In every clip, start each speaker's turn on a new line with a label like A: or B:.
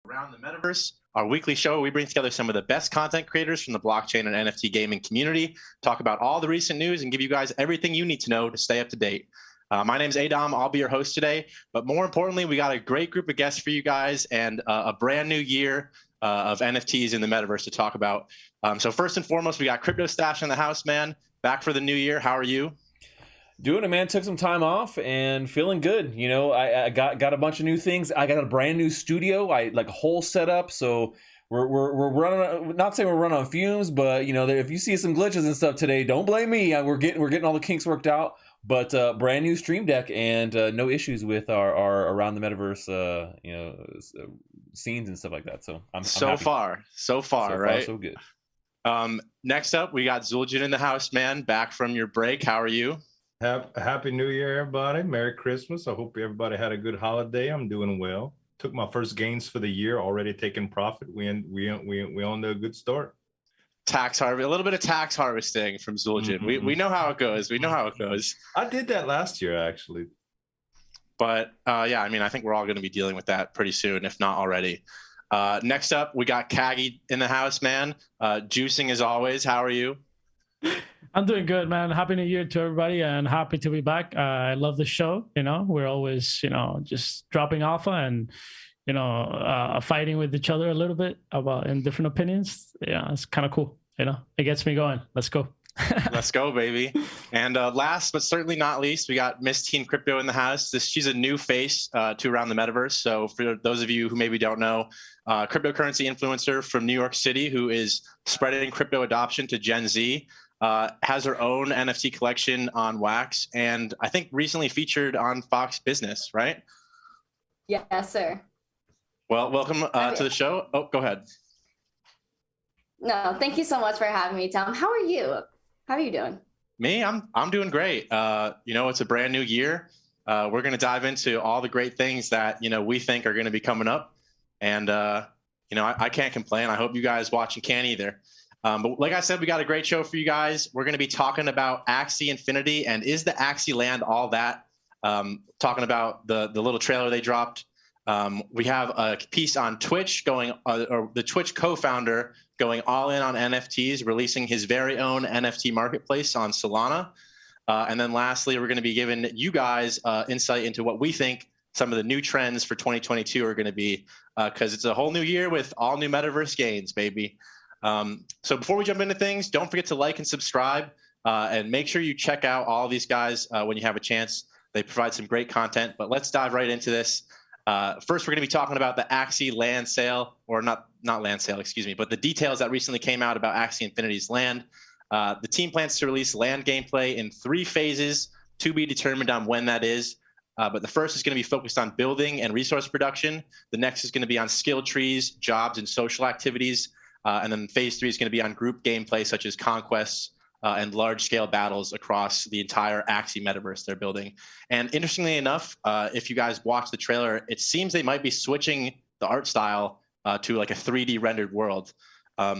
A: Around the Metaverse, our weekly show where we bring together some of the best content creators from the blockchain and NFT gaming community, talk about all the recent news, and give you guys everything you need to know to stay up to date. My name is Adam. I'll be your host today. But more importantly, we got a great group of guests for you guys and a brand new year of NFTs in the Metaverse to talk about. So first and foremost, we got CryptoStache in the house, man. Back for the new year. How are you?
B: Doing it, man. Took some time off and feeling good. You know, I got a bunch of new things. I got a brand new studio. I like a whole setup. So we're running. Not saying we're running on fumes, but you know, if you see some glitches and stuff today, don't blame me. We're getting all the kinks worked out. But brand new stream deck and no issues with our around the Metaverse, scenes and stuff like that. So I'm
A: so
B: happy.
A: so far, right?
B: So good.
A: Next up, we got Zueljin in the house, man. Back from your break. How are you?
C: Happy New Year, everybody. Merry Christmas. I hope everybody had a good holiday. I'm doing well. Took my first gains for the year, already taking profit. We on to a good start.
A: Tax harvest, a little bit of tax harvesting from Zueljin.
C: Mm-hmm.
A: We know how it goes. We know how it goes.
C: I did that last year, actually.
A: But yeah, I mean, I think we're all going to be dealing with that pretty soon, if not already. Next up, we got Cagy in the house, man. Juicing as always. How are you?
D: I'm doing good, man. Happy New Year to everybody and happy to be back. I love the show. You know, we're always, just dropping alpha and, fighting with each other a little bit about in different opinions. Yeah, it's kind of cool. It gets me going. Let's go.
A: Let's go, baby. And last but certainly not least, we got Miss Teen Crypto in the house. She's a new face to Around the Metaverse. So for those of you who maybe don't know, cryptocurrency influencer from New York City who is spreading crypto adoption to Gen Z. Has her own NFT collection on Wax, and I think recently featured on Fox Business, right?
E: Yes, sir.
A: Well, welcome to the show. Oh, go ahead.
E: No, thank you so much for having me, Tom. How are you? How are you doing?
A: Me, I'm doing great. It's a brand new year. We're going to dive into all the great things that we think are going to be coming up, and I can't complain. I hope you guys watching can't either. But like I said, we got a great show for you guys. We're going to be talking about Axie Infinity and is the Axie land all that? Talking about the little trailer they dropped. We have a piece on Twitch or the Twitch co-founder going all in on NFTs, releasing his very own NFT marketplace on Solana. And then lastly, we're going to be giving you guys insight into what we think some of the new trends for 2022 are going to be, because it's a whole new year with all new Metaverse gains, baby. So before we jump into things, don't forget to like and subscribe, and make sure you check out all these guys when you have a chance. They provide some great content, but let's dive right into this. First, we're going to be talking about the Axie land sale, or not land sale, excuse me, but the details that recently came out about Axie Infinity's land. The team plans to release land gameplay in 3 phases, to be determined on when that is. But the first is going to be focused on building and resource production. The next is going to be on skill trees, jobs, and social activities. And then phase 3 is going to be on group gameplay, such as conquests and large-scale battles across the entire Axie metaverse they're building. And interestingly enough, if you guys watch the trailer, it seems they might be switching the art style to like a 3D rendered world. But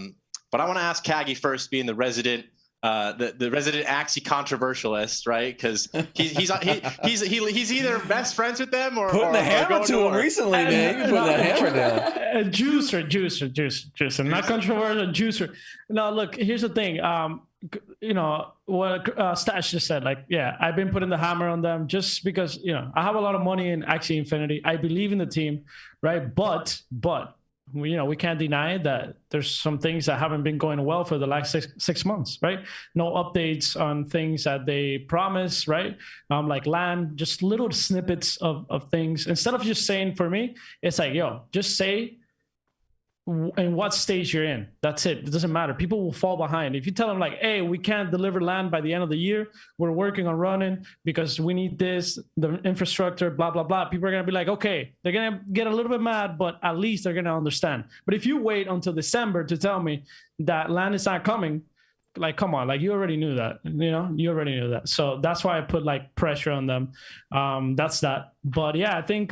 A: I want to ask Cagy first, being the resident Axie controversialist, right? Because he's either best friends with them or
B: putting the hammer to him recently, man. You putting that hammer down.
D: Juicer. Not controversial, juicer. No, look. Here's the thing. What Stache just said. Like, yeah, I've been putting the hammer on them just because I have a lot of money in Axie Infinity. I believe in the team, right? But we can't deny that there's some things that haven't been going well for the last six months, right? No updates on things that they promise, right? Like land, just little snippets of things. Instead of just saying, for me, it's like, just say in what stage you're in. That's it. It doesn't matter. People will fall behind. If you tell them like, hey, we can't deliver land by the end of the year, we're working on running because we need this, the infrastructure, blah, blah, blah. People are going to be like, okay, they're going to get a little bit mad, but at least they're going to understand. But if you wait until December to tell me that land is not coming, like, come on, like you already knew that, you already knew that. So that's why I put like pressure on them. That's that. But yeah, I think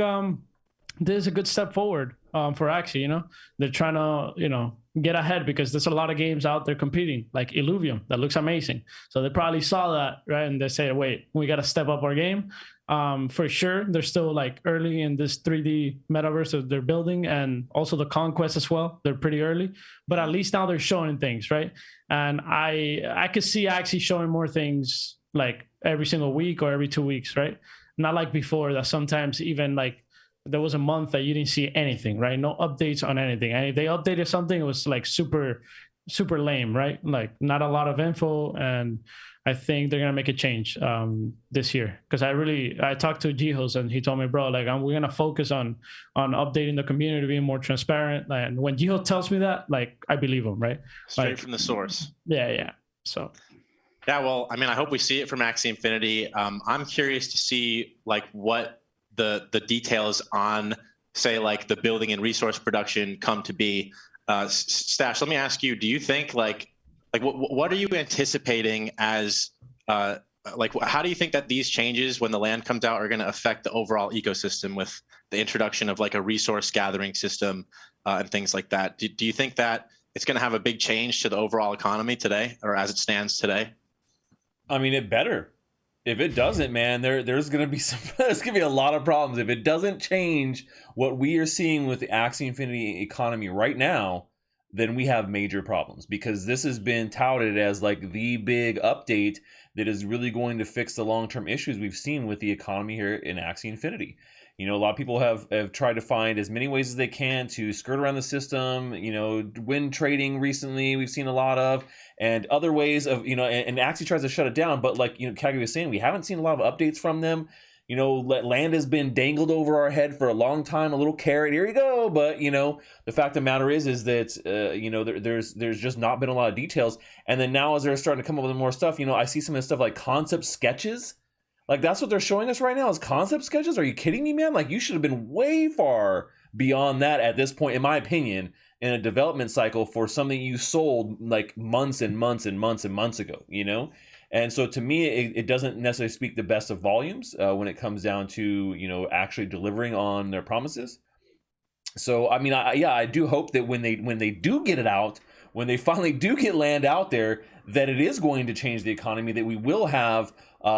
D: this is a good step forward for Axie. They're trying to, get ahead because there's a lot of games out there competing, like Illuvium, that looks amazing. So they probably saw that, right? And they say, wait, we got to step up our game. For sure, they're still like early in this 3D metaverse that they're building, and also the conquest as well. They're pretty early, but at least now they're showing things, right? And I could see actually showing more things like every single week or every 2 weeks, right? Not like before that sometimes even like there was a month that you didn't see anything, right? No updates on anything. And if they updated something, it was like super lame, right? Like not a lot of info. And I think they're gonna make a change this year, because I talked to Gihos and he told me, bro, like we're gonna focus on updating the community, being more transparent. And when Giho tells me that, like I believe him, right?
A: Straight
D: like,
A: from the source.
D: Yeah. So.
A: Yeah, well, I mean, I hope we see it from Axie Infinity. I'm curious to see like what the details on, say, like the building and resource production come to be. Stache, let me ask you: do you think like what are you anticipating as like how do you think that these changes when the land comes out are going to affect the overall ecosystem with the introduction of like a resource gathering system and things like that? Do you think that it's going to have a big change to the overall economy today, or as it stands today?
B: I mean, it better. If it doesn't, man, there's gonna be there's gonna be a lot of problems. If it doesn't change what we are seeing with the Axie Infinity economy right now, then we have major problems, because this has been touted as like the big update that is really going to fix the long-term issues we've seen with the economy here in Axie Infinity. You know, a lot of people have tried to find as many ways as they can to skirt around the system. You know, wind trading recently we've seen a lot of, and other ways of, you know, and Axie tries to shut it down. But like, you know, Cagy was saying, we haven't seen a lot of updates from them. You know, land has been dangled over our head for a long time, a little carrot, here you go. But, you know, the fact of the matter is that, you know, there's just not been a lot of details. And then now as they're starting to come up with more stuff, you know, I see some of this stuff like concept sketches. Like, that's what they're showing us right now is concept sketches. Are you kidding me, man? Like, you should have been way far beyond that at this point, in my opinion, in a development cycle for something you sold like months and months and months and months ago, you know? And so to me, it doesn't necessarily speak the best of volumes when it comes down to, you know, actually delivering on their promises. So, I mean, I do hope that when they do get it out, when they finally do get land out there, that it is going to change the economy, that we will have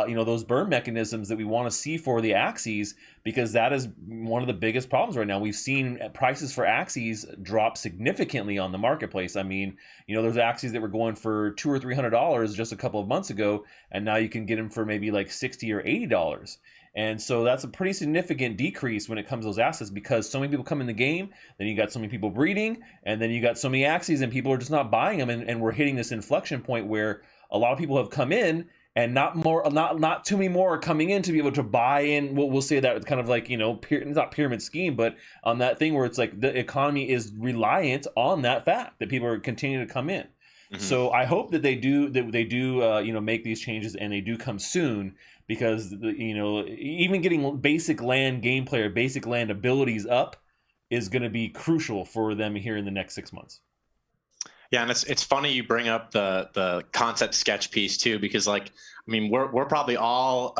B: you know, those burn mechanisms that we want to see for the Axies, because that is one of the biggest problems right now. We've seen prices for Axies drop significantly on the marketplace. I mean, you know, there's Axies that were going for $200 or $300 just a couple of months ago, and now you can get them for maybe like $60 or $80. And so that's a pretty significant decrease when it comes to those assets, because so many people come in the game, then you got so many people breeding, and then you got so many Axies, and people are just not buying them, and we're hitting this inflection point where a lot of people have come in, and not too many more are coming in to be able to buy in. We'll say that kind of like, you know, not pyramid scheme, but on that thing where it's like the economy is reliant on that fact that people are continuing to come in. Mm-hmm. So I hope that they do you know, make these changes, and they do come soon, because you know, even getting basic land gameplay or basic land abilities up is going to be crucial for them here in the next 6 months.
A: Yeah, and it's funny you bring up the concept sketch piece too, because like, I mean, we're probably all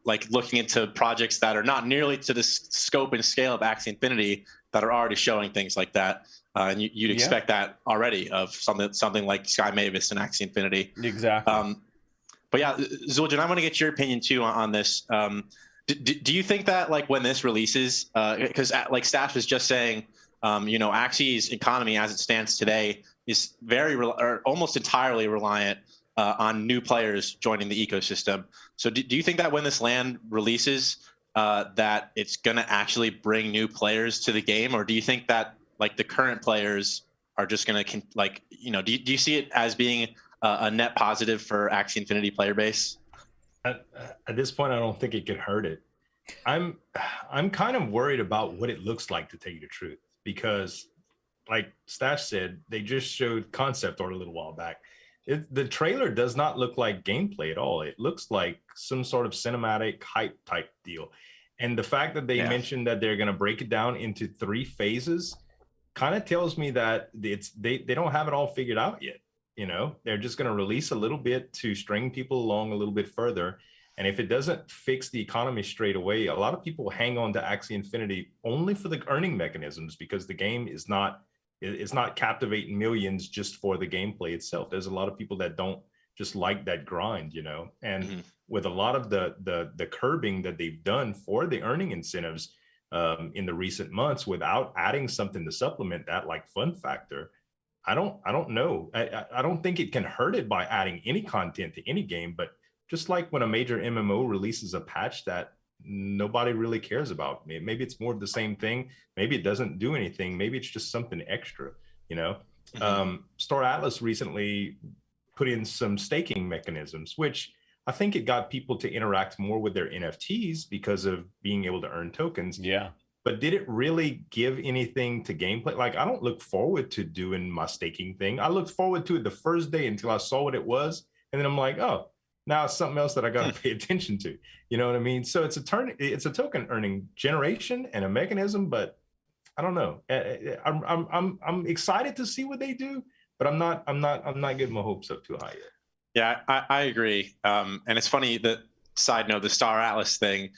A: like looking into projects that are not nearly to the scope and scale of Axie Infinity that are already showing things like that, and you'd expect that already of something like Sky Mavis and Axie Infinity.
B: Exactly.
A: But yeah, Zueljin, I want to get your opinion too on this. Do you think that like when this releases, because like Stache was just saying, you know, Axie's economy as it stands today is or almost entirely reliant on new players joining the ecosystem. So do you think that when this land releases, that it's going to actually bring new players to the game? Or do you think that like the current players are just going to, like, you know, do you see it as being a net positive for Axie Infinity player base?
C: At this point, I don't think it could hurt it. I'm kind of worried about what it looks like, to tell you the truth, because like Stache said, they just showed concept art a little while back. The trailer does not look like gameplay at all. It looks like some sort of cinematic hype type deal. And the fact that they mentioned that they're going to break it down into 3 phases kind of tells me that they don't have it all figured out yet. You know, they're just going to release a little bit to string people along a little bit further. And if it doesn't fix the economy straight away, a lot of people hang on to Axie Infinity only for the earning mechanisms, because the game is not captivating millions just for the gameplay itself. There's a lot of people that don't just like that grind, you know. And with a lot of the curbing that they've done for the earning incentives in the recent months, without adding something to supplement that, like fun factor, I don't know. I don't think it can hurt it by adding any content to any game. But just like when a major MMO releases a patch that nobody really cares about, maybe it's more of the same thing. Maybe it doesn't do anything. Maybe it's just something extra, you know. Star Atlas recently put in some staking mechanisms, which I think it got people to interact more with their NFTs because of being able to earn tokens.
B: Yeah.
C: But did it really give anything to gameplay? Like, I don't look forward to doing my staking thing. I looked forward to it the first day until I saw what it was. And then I'm like, oh, now it's something else that I got to pay attention to. You know what I mean? So it's a token earning generation and a mechanism, but I don't know. I'm excited to see what they do, but I'm not getting my hopes up too high yet.
A: Yeah, I agree. And it's funny that, side note, the Star Atlas thing,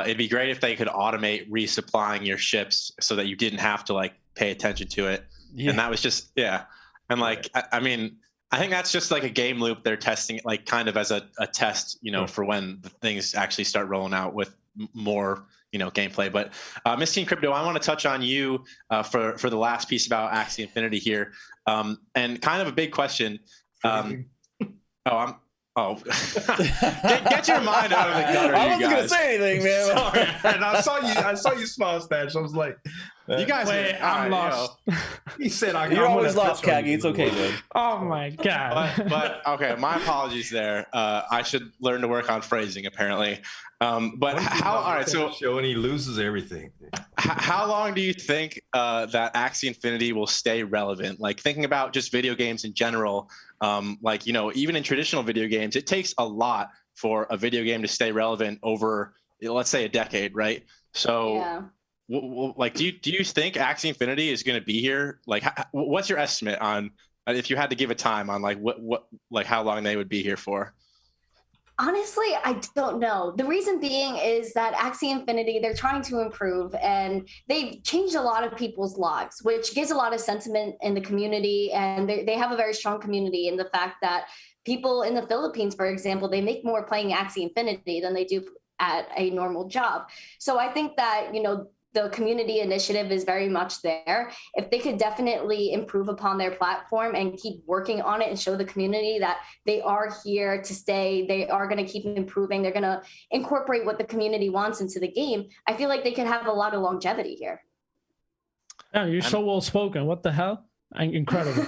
A: it'd be great if they could automate resupplying your ships so that you didn't have to like pay attention to it. And that was just, and like, I mean, I think that's just like a game loop they're testing it, like kind of as a test, you know, for when the things actually start rolling out with more, you know, gameplay. But Miss Teen Crypto, I want to touch on you for the last piece about Axie Infinity here, and kind of a big question. Get your mind out of the gutter.
B: I wasn't gonna say anything, man.
C: Sorry, and I saw you smile, Stache. I was like,
A: you guys,
D: wait, I'm lost.
C: He said,
B: "You're always lost, Cagy. It's okay, man."
D: Oh my god.
A: But okay, my apologies there. I should learn to work on phrasing, apparently. But how? All right, so
C: and he loses everything.
A: How long do you think that Axie Infinity will stay relevant? Like thinking about just video games in general. Like, you know, even in traditional video games, it takes a lot for a video game to stay relevant over, let's say, a decade, right? So, like, do you think Axie Infinity is going to be here? Like, what's your estimate on, if you had to give a time on, like, what like how long they would be here for?
E: Honestly, I don't know. The reason being is that Axie Infinity, they're trying to improve and they've changed a lot of people's lives, which gives a lot of sentiment in the community. And they have a very strong community in the fact that people in the Philippines, for example, they make more playing Axie Infinity than they do at a normal job. So I think that, you know, the community initiative is very much there. If they could definitely improve upon their platform and keep working on it and show the community that they are here to stay, they are going to keep improving, they're going to incorporate what the community wants into the game, I feel like they could have a lot of longevity here.
D: Yeah, you're so well spoken. What the hell? Incredible.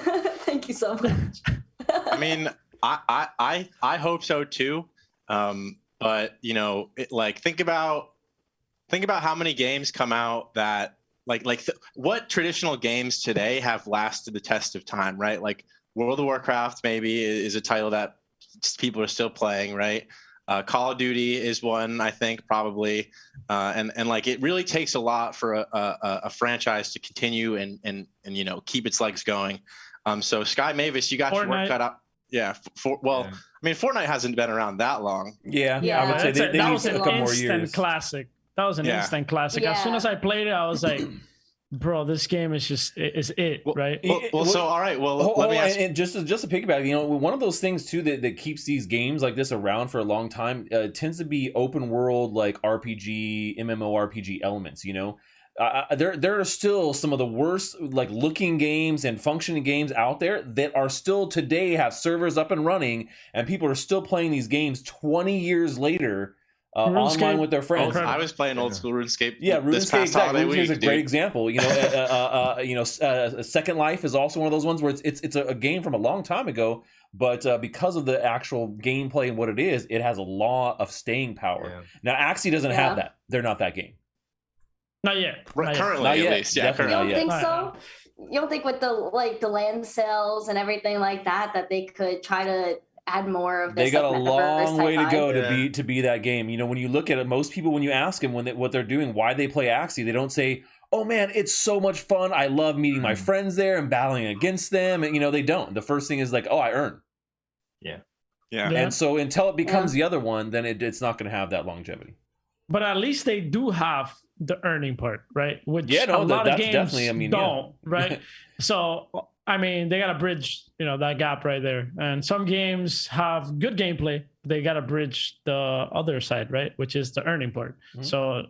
E: Thank you so much.
A: I mean, I hope so too. But you know, like think about how many games come out that what traditional games today have lasted the test of time, right? Like World of Warcraft maybe is a title that people are still playing, right? Call of Duty is one, I think, probably. And like it really takes a lot for a franchise to continue and you know, keep its legs going. So Sky Mavis, you got your work cut out. Yeah. I mean, Fortnite hasn't been around that long.
B: Yeah. I would say they
D: that
B: need
D: was
B: a
D: an
B: couple more
D: instant
B: years.
D: Classic. That was an instant classic. As soon as I played it, I was like, bro, this game is just right?
A: Well, so all right. Well, let me ask.
B: And just to piggyback, you know, one of those things too that keeps these games like this around for a long time tends to be open world, like RPG, MMORPG elements. You know, there are still some of the worst like looking games and functioning games out there that are still today have servers up and running, and people are still playing these games 20 years later. Online with their friends.
A: I was playing old school RuneScape.
B: Yeah, RuneScape
A: RuneScape
B: is a great example. You know, Second Life is also one of those ones where it's a game from a long time ago, but because of the actual gameplay and what it is, it has a lot of staying power. Yeah. Now, Axie doesn't have that. They're not that game.
D: Not yet.
A: Currently, at least. Yeah,
E: currently. You don't think so? You don't think with the land sales and everything like that they could try to add more of this?
B: They got a long way to go to be that game. You know, when you look at it, most people, when you ask them what they're doing, why they play Axie, they don't say, "Oh man, it's so much fun. I love meeting my friends there and battling against them." And you know, they don't. The first thing is like, "Oh, I earn."
A: Yeah.
B: And so until it becomes the other one, then it's not going to have that longevity.
D: But at least they do have the earning part, right? Which a lot of games don't, right? So I mean, they got to bridge, that gap right there. And some games have good gameplay. They got to bridge the other side, right? Which is the earning part.
B: Mm-hmm.
D: So,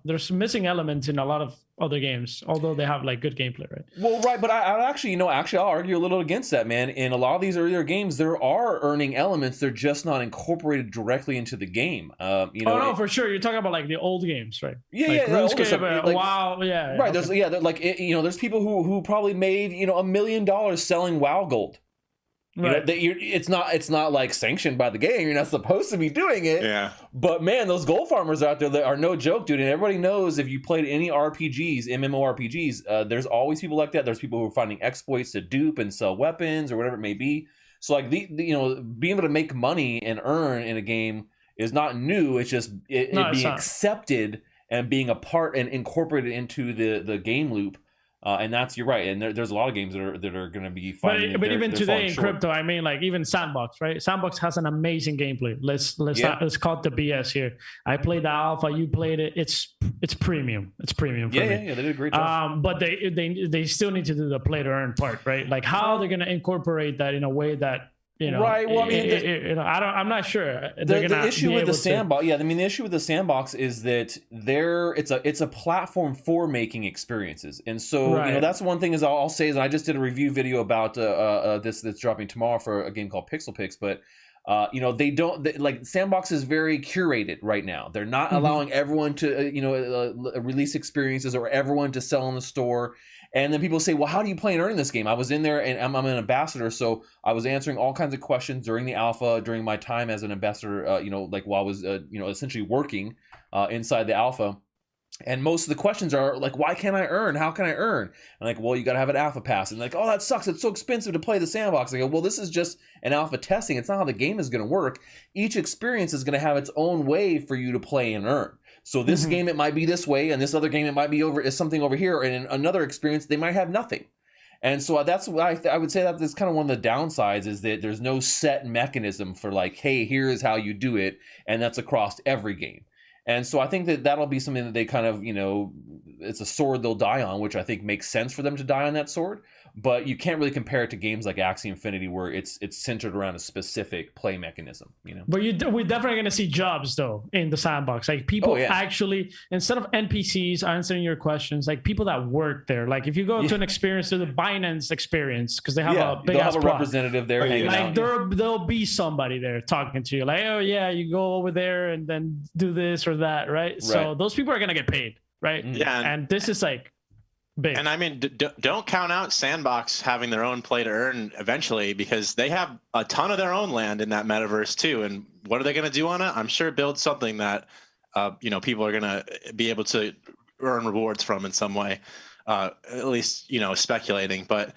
D: there's missing elements in a lot of other games, although they have like good gameplay, right?
B: Well, right, but I actually, I'll argue a little against that, man. In a lot of these earlier games, there are earning elements. They're just not incorporated directly into the game.
D: No, for sure. You're talking about like the old games, right?
B: Yeah,
D: like
B: yeah.
D: RuneScape, WoW, yeah.
B: Right.
D: Okay.
B: There's people who probably made $1 million selling WoW gold.
D: Right.
B: It's not like sanctioned by the game. You're not supposed to be doing it.
A: Yeah.
B: But man, those gold farmers out there that are no joke, dude. And everybody knows if you played any RPGs, MMORPGs, there's always people like that. There's people who are finding exploits to dupe and sell weapons or whatever it may be. So like being able to make money and earn in a game is not new. It's just it being accepted and being a part and incorporated into the game loop. And you're right. And there's a lot of games that are going to be finding.
D: But even today in crypto, I mean, like even Sandbox, right? Sandbox has an amazing gameplay. Let's call it the BS here. I played the alpha. You played it. It's premium. It's premium. For me.
B: Yeah. They did a great job.
D: But they still need to do the play to earn part, right? Like how they're going to incorporate that in a way that.
B: Right. Well, I mean,
D: I'm not sure.
B: The issue with the sandbox, the issue with the sandbox is that it's a platform for making experiences, and so that's one thing I'll say is I just did a review video about this that's dropping tomorrow for a game called Pixel Pix, but they don't Sandbox is very curated right now. They're not allowing everyone to release experiences or everyone to sell in the store. And then people say, well, how do you play and earn in this game? I was in there and I'm an ambassador. So I was answering all kinds of questions during the alpha, during my time as an ambassador, while I was, essentially working inside the alpha. And most of the questions are like, why can't I earn? How can I earn? I'm like, well, you got to have an alpha pass. And like, oh, that sucks. It's so expensive to play the sandbox. I go, well, this is just an alpha testing. It's not how the game is going to work. Each experience is going to have its own way for you to play and earn. So this game, it might be this way, and this other game, it might be something over here. And in another experience, they might have nothing. And so that's why I would say that that's kind of one of the downsides is that there's no set mechanism for like, hey, here is how you do it. And that's across every game. And so I think that'll be something that they kind of, it's a sword they'll die on, which I think makes sense for them to die on that sword. But you can't really compare it to games like Axie Infinity where it's centered around a specific play mechanism,
D: But we're definitely going to see jobs, though, in the sandbox. Like people actually, instead of NPCs answering your questions, like people that work there. Like if you go to an experience, to the Binance experience, because they have a big ass
B: representative there hanging out.
D: There'll be somebody there talking to you. Like, oh, yeah, you go over there and then do this or that, right? So those people are going to get paid, right?
A: Yeah.
D: And this is like... big.
A: And I mean, don't count out Sandbox having their own play to earn eventually, because they have a ton of their own land in that metaverse too. And what are they going to do on it? I'm sure build something that, people are going to be able to earn rewards from in some way, at least, speculating. But,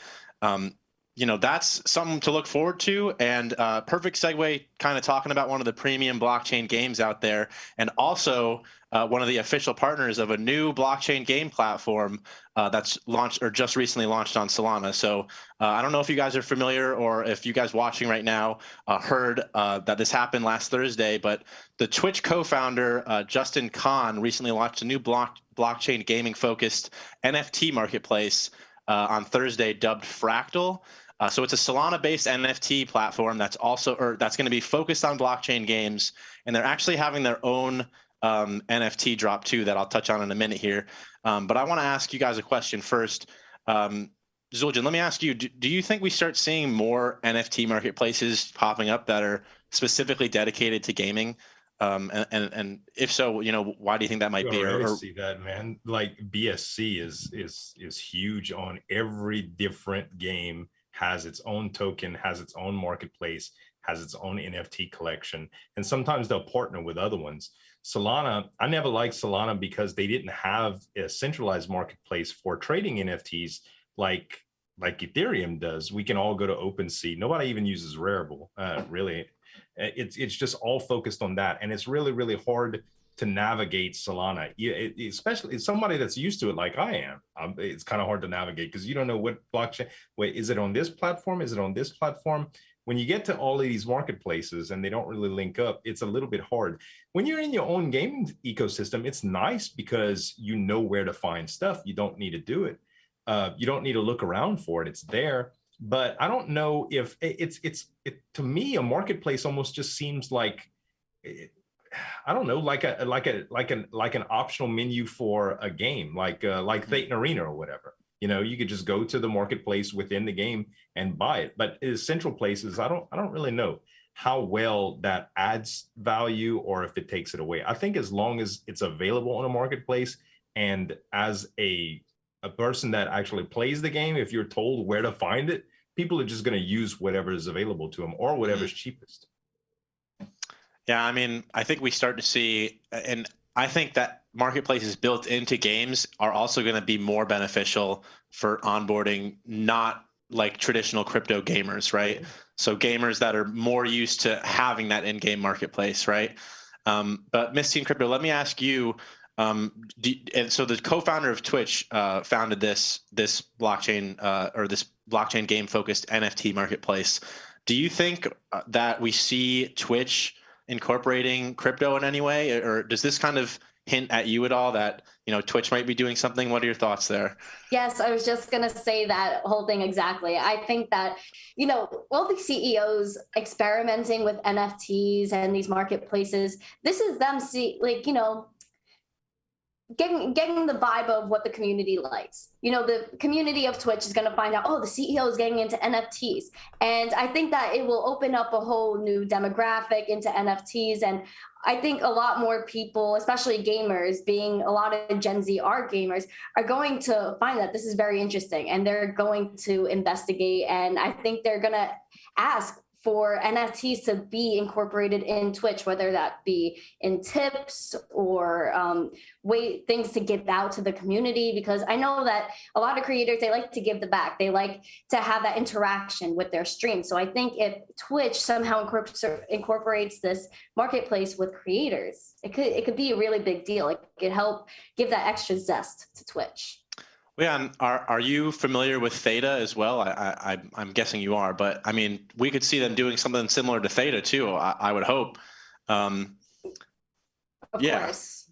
A: that's something to look forward to. And perfect segue, kind of talking about one of the premium blockchain games out there, and also one of the official partners of a new blockchain game platform that's launched or just recently launched on Solana. So I don't know if you guys are familiar or if you guys watching right now heard that this happened last Thursday, but the Twitch co-founder Justin Kan recently launched a new blockchain gaming focused NFT marketplace on Thursday dubbed Fractal. So it's a Solana-based NFT platform that's going to be focused on blockchain games, and they're actually having their own NFT drop too that I'll touch on in a minute here. But I want to ask you guys a question first. Zueljin, let me ask you: do you think we start seeing more NFT marketplaces popping up that are specifically dedicated to gaming? And if so, why do you think that might be?
C: I already see that, man. Like BSC is huge on every different game. Has its own token, has its own marketplace, has its own NFT collection, and sometimes they'll partner with other ones. Solana, I never liked Solana because they didn't have a centralized marketplace for trading NFTs like Ethereum does. We can all go to OpenSea. Nobody even uses Rarible, really. It's just all focused on that, and it's really, really hard to navigate Solana, especially somebody that's used to it like I am. It's kind of hard to navigate because you don't know what blockchain. Wait, is it on this platform? Is it on this platform? When you get to all of these marketplaces and they don't really link up, it's a little bit hard. When you're in your own gaming ecosystem, it's nice because you know where to find stuff. You don't need to do it. You don't need to look around for it. It's there. But I don't know if to me, a marketplace almost just seems like, I don't know, like an optional menu for a game, like Thetan Arena or whatever. You know, you could just go to the marketplace within the game and buy it. But as central places, I don't really know how well that adds value or if it takes it away. I think as long as it's available on a marketplace, and as a person that actually plays the game, if you're told where to find it, people are just going to use whatever is available to them or whatever's cheapest.
A: Yeah, I mean, I think we start to see, and I think that marketplaces built into games are also going to be more beneficial for onboarding not like traditional crypto gamers, right? So gamers that are more used to having that in-game marketplace, right? But Miss Teen Crypto, let me ask you, and so the co-founder of Twitch founded this blockchain or this blockchain game focused NFT marketplace. Do you think that we see Twitch incorporating crypto in any way, or does this kind of hint at you at all that, you know, Twitch might be doing something? What are your thoughts there?
E: Yes, I was just going to say that whole thing exactly. I think that, you know, all the CEOs experimenting with NFTs and these marketplaces, this is them getting the vibe of what the community likes. You know, the community of Twitch is going to find out, oh, the CEO is getting into NFTs. And I think that it will open up a whole new demographic into NFTs. And I think a lot more people, especially gamers, being a lot of Gen Z are gamers, are going to find that this is very interesting and they're going to investigate. And I think they're going to ask for NFTs to be incorporated in Twitch, whether that be in tips or things to give out to the community, because I know that a lot of creators, they like to give the back. They like to have that interaction with their stream. So I think if Twitch somehow incorporates this marketplace with creators, it could be a really big deal. It could help give that extra zest to Twitch.
A: Yeah, and are you familiar with Theta as well? I'm guessing you are, but I mean, we could see them doing something similar to Theta too. I would hope.
E: Of course.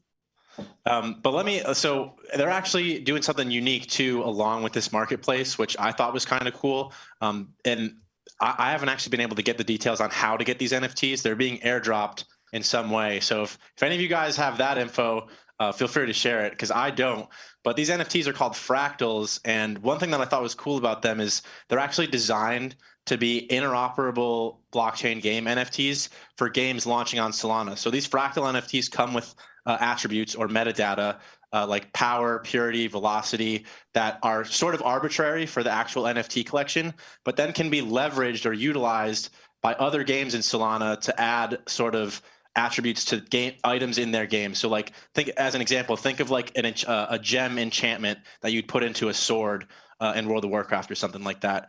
A: But so they're actually doing something unique too, along with this marketplace, which I thought was kind of cool. And I haven't actually been able to get the details on how to get these NFTs. They're being airdropped in some way. So if any of you guys have that info, feel free to share it, because I don't. But these NFTs are called Fractals, and one thing that I thought was cool about them is they're actually designed to be interoperable blockchain game NFTs for games launching on Solana. So these Fractal NFTs come with attributes or metadata like power, purity, velocity that are sort of arbitrary for the actual NFT collection, but then can be leveraged or utilized by other games in Solana to add sort of attributes to game items in their game. So like, think as an example, think of like a gem enchantment that you'd put into a sword in World of Warcraft or something like that.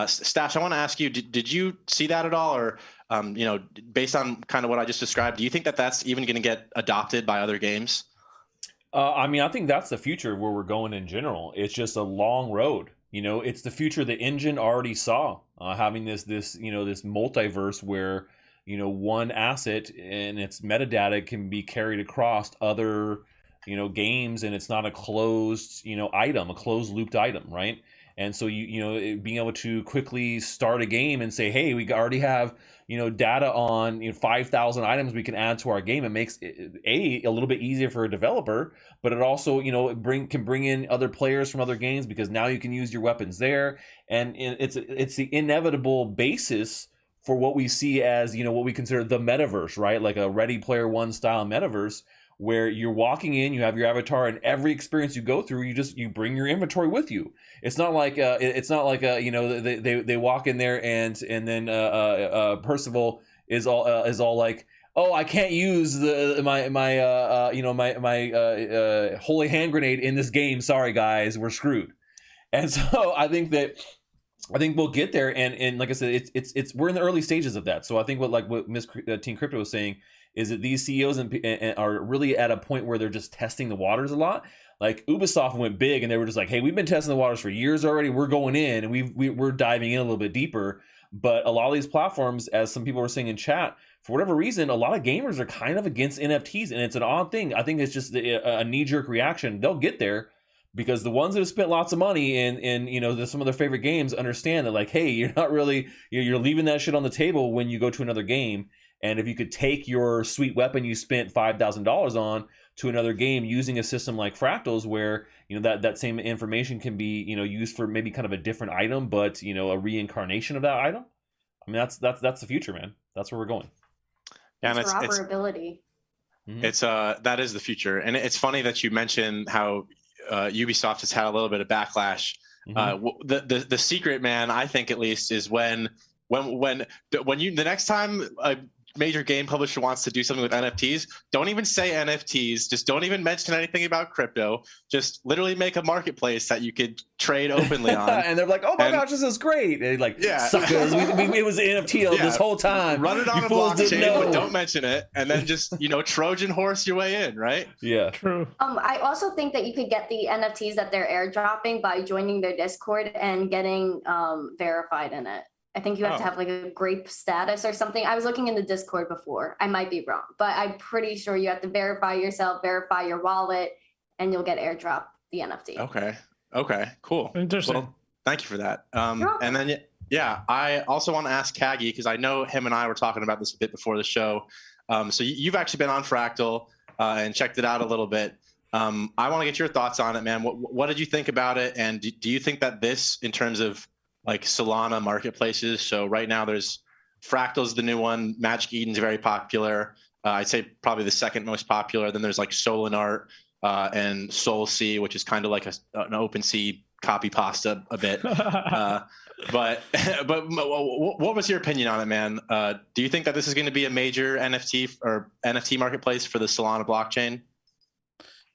A: Stache, I want to ask you, did you see that at all? Or, you know, based on kind of what I just described, do you think that that's even going to get adopted by other games?
B: I mean, I think that's the future where we're going in general. It's just a long road. You know, it's the future the engine already saw, having this multiverse where, you know, one asset and its metadata can be carried across other, you know, games, and it's not a closed, you know, item, a closed looped item, right? And so you know, being able to quickly start a game and say, hey, we already have, you know, data on, you know, 5,000 items we can add to our game. It makes it a little bit easier for a developer, but it also, you know, can bring in other players from other games, because now you can use your weapons there, and it's the inevitable basis for what we see as, you know, what we consider the metaverse, right? Like a Ready Player One style metaverse, where you're walking in, you have your avatar, and every experience you go through, you bring your inventory with you. It's not like you know, they walk in there and then Percival is all like, oh, I can't use my holy hand grenade in this game. Sorry guys, we're screwed. And so I think we'll get there, and like I said, it's we're in the early stages of that. So I think what Miss Teen Crypto was saying is that these CEOs are really at a point where they're just testing the waters a lot. Like Ubisoft went big, and they were just like, hey, we've been testing the waters for years already. We're going in, and we're diving in a little bit deeper. But a lot of these platforms, as some people were saying in chat, for whatever reason, a lot of gamers are kind of against NFTs, and it's an odd thing. I think it's just a knee-jerk reaction. They'll get there, because the ones that have spent lots of money in you know some of their favorite games understand that, like, hey, you're not really you're leaving that shit on the table when you go to another game. And if you could take your sweet weapon you spent $5,000 on to another game using a system like Fractals, where you know that same information can be, you know, used for maybe kind of a different item, but you know, a reincarnation of that item. I mean, that's the future, man. That's where we're going.
A: Yeah, and
E: Interoperability.
A: It's that is the future, and it's funny that you mentioned how Ubisoft has had a little bit of backlash. The secret, man, I think at least, is when you the next time a major game publisher wants to do something with NFTs, don't even say NFTs. Just don't even mention anything about crypto. Just literally make a marketplace that you could trade openly on.
B: And they're like, "Oh my gosh, this is great!" And like, suckers, it was NFT this whole time.
A: Run it on a blockchain, but don't mention it, and then just, you know, Trojan horse your way in, right?
B: Yeah,
D: true.
E: I also think that you could get the NFTs that they're airdropping by joining their Discord and getting verified in it. I think you have to have like a grape status or something. I was looking in the Discord before. I might be wrong, but I'm pretty sure you have to verify yourself, verify your wallet, and you'll get airdrop the NFT.
A: Okay, cool.
D: Interesting.
A: Well, thank you for that. And then, yeah, I also want to ask Cagy, because I know him and I were talking about this a bit before the show. So you've actually been on Fractal and checked it out a little bit. I want to get your thoughts on it, man. What did you think about it? And do you think that this, in terms of like Solana marketplaces, so right now there's Fractal's the new one, Magic Eden's very popular. I'd say probably the second most popular. Then there's like Solana and SolSea, which is kind of like an OpenSea copy pasta a bit. But what was your opinion on it, man? Do you think that this is going to be a major NFT marketplace for the Solana blockchain?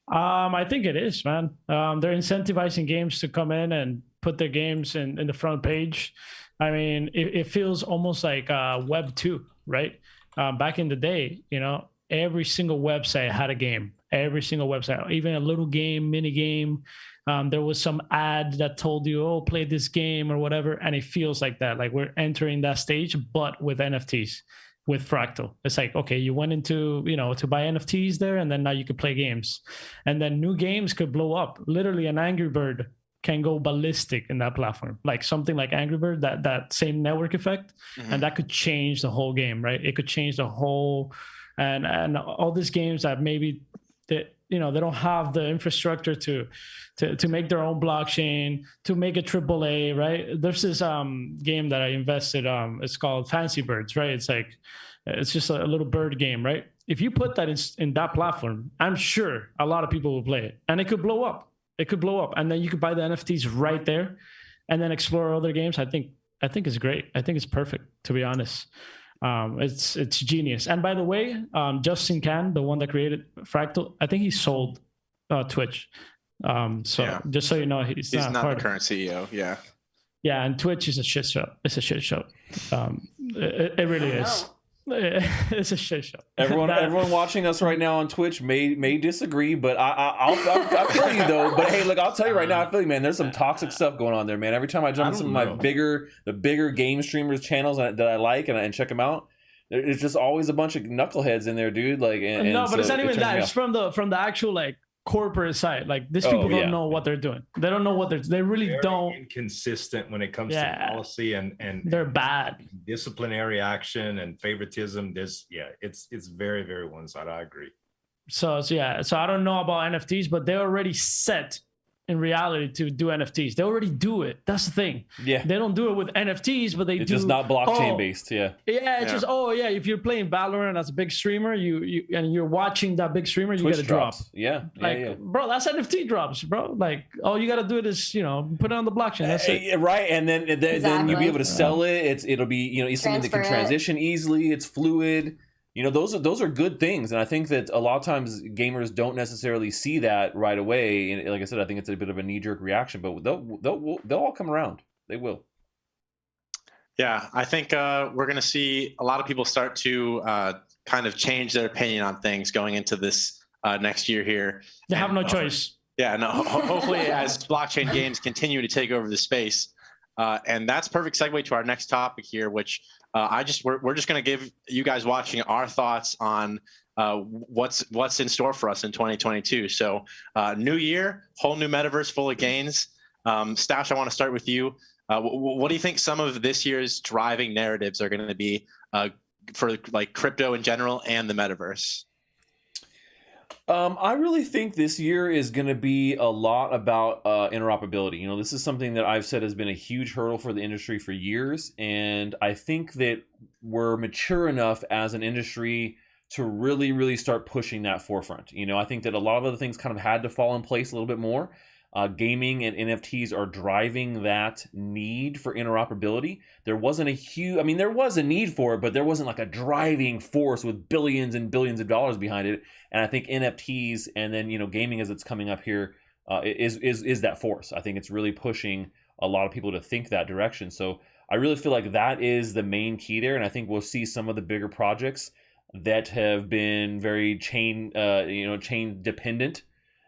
D: I think it is, man. They're incentivizing games to come in and put their games in the front page. I mean, it feels almost like Web 2, right? Back in the day, you know, every single website had a game. Every single website, even a little game, mini game. There was some ad that told you, oh, play this game or whatever. And it feels like that. Like we're entering that stage, but with NFTs, with Fractal. It's like, okay, you went into, you know, to buy NFTs there, and then now you could play games. And then new games could blow up. Literally an Angry Bird can go ballistic in that platform, like something like Angry Bird, that same network effect, and that could change the whole game, right? It could change the whole, and all these games that maybe they don't have the infrastructure to make their own blockchain, to make a AAA, right? There's this game that I invested, it's called Fancy Birds, right? It's like, it's just a little bird game, right? If you put that in that platform, I'm sure a lot of people will play it, and it could blow up. It could blow up, and then you could buy the NFTs right there, and then explore other games. I think it's great. I think it's perfect, to be honest. It's genius. And by the way, Justin Can, the one that created Fractal, I think he sold Twitch. Just so you know, he's not
A: the current CEO. Yeah.
D: Yeah, and Twitch is a shit show. It's a shit show. It really is. It's a shit show.
B: Everyone watching us right now on Twitch may disagree, but I'll feel you though. But hey, look, I'll tell you right now, I feel you, man. There's some toxic stuff going on there, man. Every time I jump on some of the bigger game streamers channels that I like and check them out, it's just always a bunch of knuckleheads in there, dude. Like,
D: no, but it's not even that. It's from the actual like corporate side. Like these people don't know what they're doing. They don't know what they really
C: Very
D: don't.
C: Inconsistent when it comes to policy and
D: they're bad.
C: Disciplinary action and favoritism. It's very, very one-sided. I agree.
D: So I don't know about NFTs, but they're already set in reality to do NFTs. They already do it. That's the thing. Yeah. They don't do it with NFTs, but it's
B: just not blockchain based. Yeah.
D: Yeah. It's just, if you're playing Valorant as a big streamer, you're watching that big streamer,
B: Twitch
D: you get a drop.
B: Yeah.
D: Bro, that's NFT drops, bro. Like, all you got to do it is, put it on the blockchain. That's it.
B: Right. And then you'll be able to sell it. It'll be, it's something that can transition easily. It's fluid. Those are good things, and I think that a lot of times gamers don't necessarily see that right away. And like I said, I think it's a bit of a knee-jerk reaction, but they'll all come around. They will.
A: Yeah, I think we're going to see a lot of people start to kind of change their opinion on things going into this next year here.
D: They have no choice.
A: Yeah, no. Hopefully, as blockchain games continue to take over the space, and that's perfect segue to our next topic here, which we're just going to give you guys watching our thoughts on what's in store for us in 2022. So new year, whole new metaverse full of gains. Stache, I want to start with you. What do you think some of this year's driving narratives are going to be for like crypto in general and the metaverse?
B: I really think this year is going to be a lot about interoperability. You know, this is something that I've said has been a huge hurdle for the industry for years, and I think that we're mature enough as an industry to really start pushing that forefront. You know, I think that a lot of other things kind of had to fall in place a little bit more. Gaming and NFTs are driving that need for interoperability. There wasn't a huge, I mean, there was a need for it, but there wasn't like a driving force with billions and billions of dollars behind it. And I think NFTs and then, you know, gaming as it's coming up here is that force. I think it's really pushing a lot of people to think that direction. So I really feel like that is the main key there. And I think we'll see some of the bigger projects that have been very chain dependent.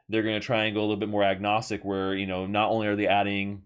B: They're going to try and go a little bit more agnostic where, you know, not only are they adding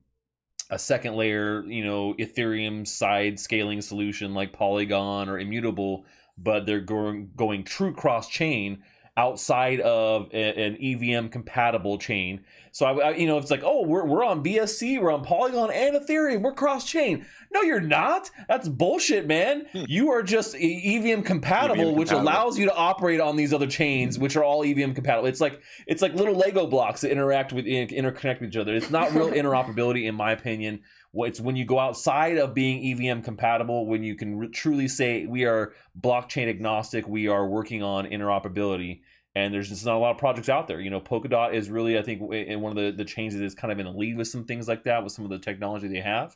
B: a second layer, you know, Ethereum side scaling solution like Polygon or Immutable, but they're going true cross chain outside of an EVM compatible chain. So I you know, it's like, oh, we're on BSC, we're on Polygon and Ethereum, we're cross chain. No, you're not. That's bullshit, man. You are just EVM compatible, which allows you to operate on these other chains, which are all EVM compatible. It's like little Lego blocks that interconnect with each other. It's not real interoperability, in my opinion. It's when you go outside of being EVM compatible, when you can truly say we are blockchain agnostic, we are working on interoperability. And there's just not a lot of projects out there. You know, Polkadot is really, I think, in one of the chains that is kind of in the lead with some things like that, with some of the technology they have.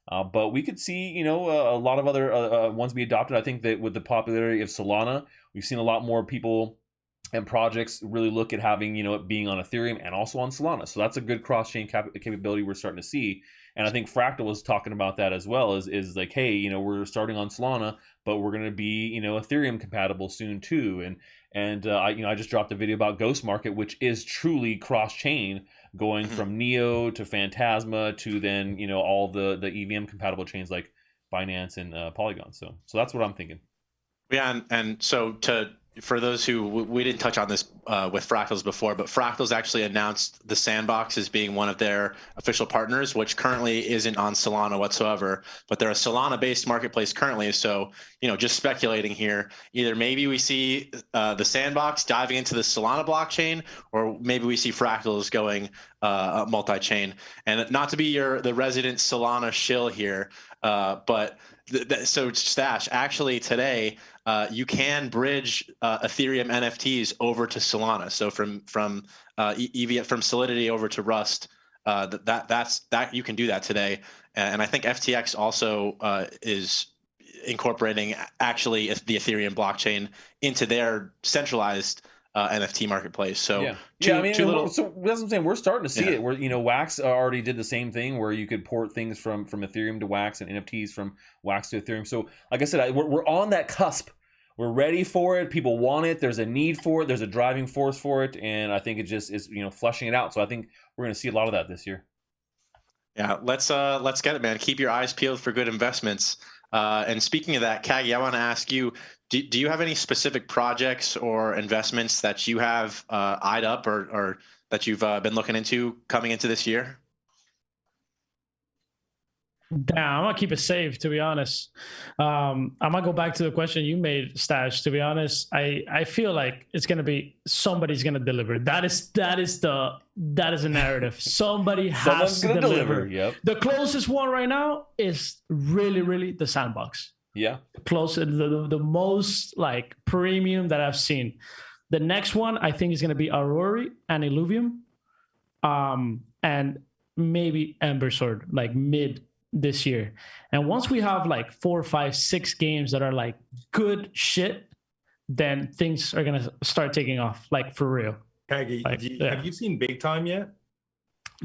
B: But we could see, you know, a lot of other ones be adopted. I think that with the popularity of Solana, we've seen a lot more people and projects really look at having, you know, it being on Ethereum and also on Solana. So that's a good cross-chain capability we're starting to see. And I think Fractal was talking about that as well, is like, hey, you know, we're starting on Solana, but we're going to be, you know, Ethereum compatible soon too. And I just dropped a video about Ghost Market, which is truly cross-chain, going from Neo to Phantasma to then, you know, all the EVM compatible chains like Binance and Polygon. So that's what I'm thinking.
A: Yeah, and so for those who we didn't touch on this with Fractals before, but Fractals actually announced the Sandbox as being one of their official partners, which currently isn't on Solana whatsoever, but they're a Solana-based marketplace currently. So, you know, just speculating here, either maybe we see the Sandbox diving into the Solana blockchain, or maybe we see Fractals going multi-chain. And not to be the resident Solana shill here, but so Stache, actually today, you can bridge Ethereum NFTs over to Solana. So from EVM, from Solidity over to Rust, that you can do that today. And I think FTX also is incorporating actually the Ethereum blockchain into their centralized NFT marketplace. So
B: so that's what I'm saying. We're starting to see it. Where, you know, Wax already did the same thing, where you could port things from Ethereum to Wax and NFTs from Wax to Ethereum. So like I said, we're on that cusp. We're ready for it. People want it. There's a need for it. There's a driving force for it, and I think it just is, you know, flushing it out. So I think we're going to see a lot of that this year.
A: Yeah, let's get it, man. Keep your eyes peeled for good investments. And speaking of that, Cagy, I want to ask you, do you have any specific projects or investments that you have eyed up or that you've been looking into coming into this year?
D: Damn, I'm gonna keep it safe, to be honest. I'm gonna go back to the question you made, Stache. To be honest, I feel like it's gonna be somebody's gonna deliver. That is a narrative. Somebody has to deliver.
B: Yep.
D: The closest one right now is really the Sandbox.
B: Yeah.
D: Close, the most like premium that I've seen. The next one I think is gonna be Aurora and Illuvium, and maybe Ember Sword, like mid this year. And once we have like 4, 5, 6 games that are like good shit, then things are gonna start taking off, like for real.
C: Cagy, have you seen Big Time yet?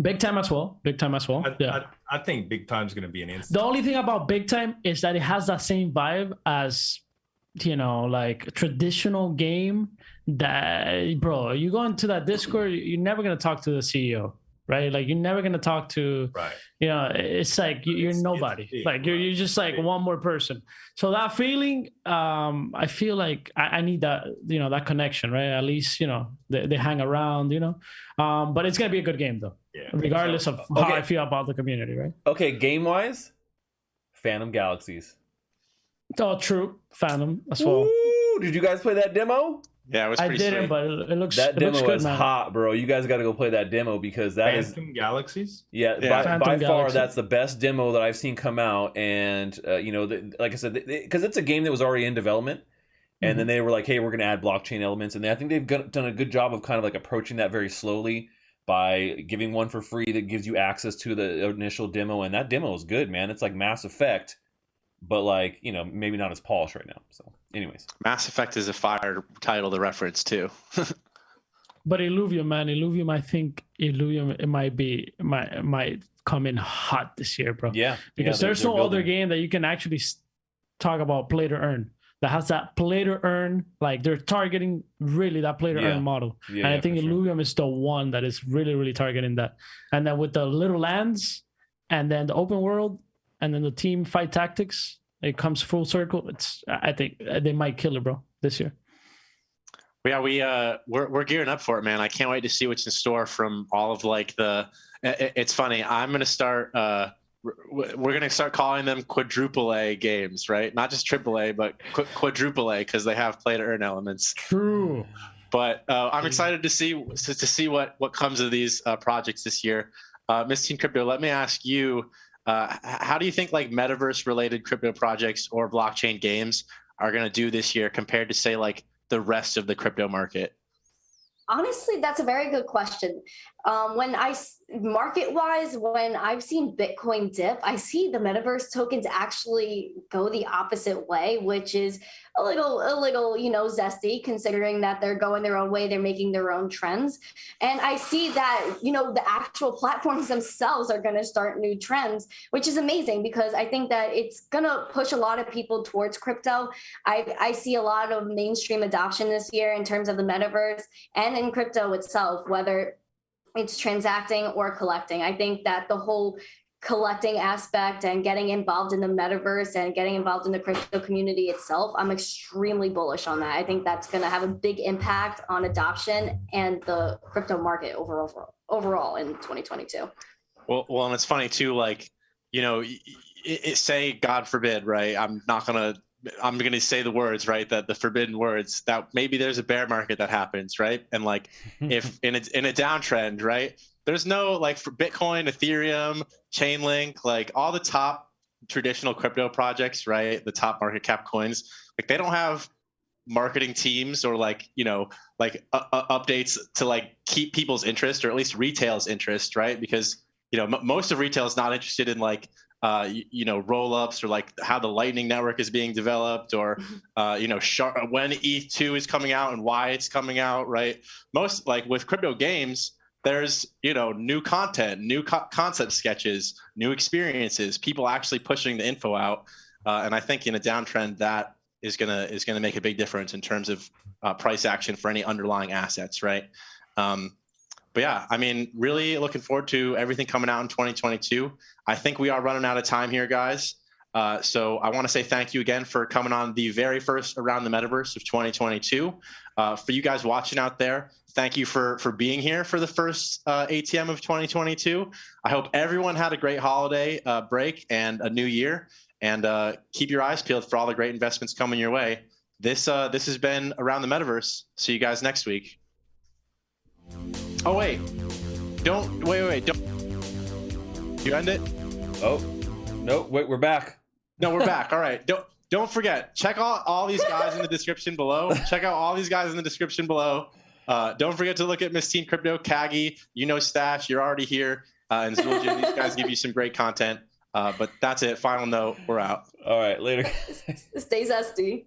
D: Big Time as well.
C: I think Big Time's gonna be an instant.
D: The only thing about Big Time is that it has that same vibe as, you know, like a traditional game. That, bro, you go into that Discord, you're never gonna talk to the CEO. right? Like you're never gonna talk to,
C: Right.
D: you know, it's like you're nobody. Like you're just like one more person. So that feeling, I feel like I need that, you know, that connection, right? At least, you know, they hang around, you know. But it's gonna be a good game though, regardless of how I feel about the community, right?
B: Okay, game wise, Phantom Galaxies.
D: Oh, true. Phantom as well.
B: Ooh, did you guys play that demo?
A: Yeah, it was
D: I
A: pretty
D: didn't,
A: sweet.
D: but it looks
B: that demo
D: looks good,
B: is
D: man.
B: hot, bro. You guys got to go play that demo because that is
C: Phantom Galaxies.
B: by
D: Phantom
B: far
D: Galaxy.
B: that's the best demo that I've seen come out. And you know, like I said, because it's a game that was already in development, and then they were like, "Hey, we're going to add blockchain elements," and I think they've done a good job of kind of like approaching that very slowly by giving one for free that gives you access to the initial demo, and that demo is good, man. It's like Mass Effect, but like, you know, maybe not as polished right now. So anyways,
A: Mass Effect is a fire title to reference too.
D: But Illuvium, man, Illuvium, I think Illuvium it might come in hot this year, bro.
B: yeah,
D: Because there's no other game that you can actually talk about play to earn that has that play to earn. Like they're targeting really that play to earn model, and I think Illuvium is the one that is really targeting that. And then with the little lands, and then the open world, and then the team fight tactics, it comes full circle. I think they might kill it, bro, this year.
A: Yeah, we're gearing up for it, man. I can't wait to see what's in store from all of like the. It's funny. I'm gonna start. We're gonna start calling them quadruple A games, right? Not just triple A, but quadruple A because they have play to earn elements.
D: True.
A: But I'm excited to see what comes of these projects this year. Miss Teen Crypto, let me ask you. How do you think like metaverse related crypto projects or blockchain games are going to do this year compared to say like the rest of the crypto market?
E: Honestly, that's a very good question. Market-wise, when I've seen Bitcoin dip, I see the metaverse tokens actually go the opposite way, which is a little, you know, zesty considering that they're going their own way, they're making their own trends. And I see that, you know, the actual platforms themselves are going to start new trends, which is amazing because I think that it's going to push a lot of people towards crypto. I see a lot of mainstream adoption this year in terms of the metaverse and in crypto itself, whether it's transacting or collecting. I think that the whole collecting aspect and getting involved in the metaverse and getting involved in the crypto community itself, I'm extremely bullish on that. I think that's going to have a big impact on adoption and the crypto market overall in 2022.
A: Well, and it's funny too, like, you know, say God forbid, right? I'm going to say the words, right? That the forbidden words, that maybe there's a bear market that happens, right? And like, if in a downtrend, right? There's no like for Bitcoin, Ethereum, Chainlink, like all the top traditional crypto projects, right? The top market cap coins, like they don't have marketing teams or like, you know, like updates to like keep people's interest or at least retail's interest, right? Because, you know, most of retail is not interested in like, you know, roll-ups or like how the Lightning Network is being developed or, you know, when ETH2 is coming out and why it's coming out, right? Most like with crypto games, there's, you know, new content, new concept sketches, new experiences, people actually pushing the info out. And I think in a downtrend that is gonna make a big difference in terms of price action for any underlying assets, right? But yeah, I mean, really looking forward to everything coming out in 2022. I think we are running out of time here, guys. So I want to say thank you again for coming on the very first Around the Metaverse of 2022. For you guys watching out there, thank you for being here for the first ATM of 2022. I hope everyone had a great holiday break and a new year. And keep your eyes peeled for all the great investments coming your way. This has been Around the Metaverse. See you guys next week. Oh wait, don't you end it?
B: Oh no, wait, we're back.
A: No, we're back. All right, don't forget, check out all these guys in the description below. Check out all these guys in the description below. Don't forget to look at Miss Teen Crypto, Cagy, you know, Stache, you're already here, and Zueljin. These guys give you some great content. But that's it. Final note, we're out.
B: All right, later.
E: Stay zesty.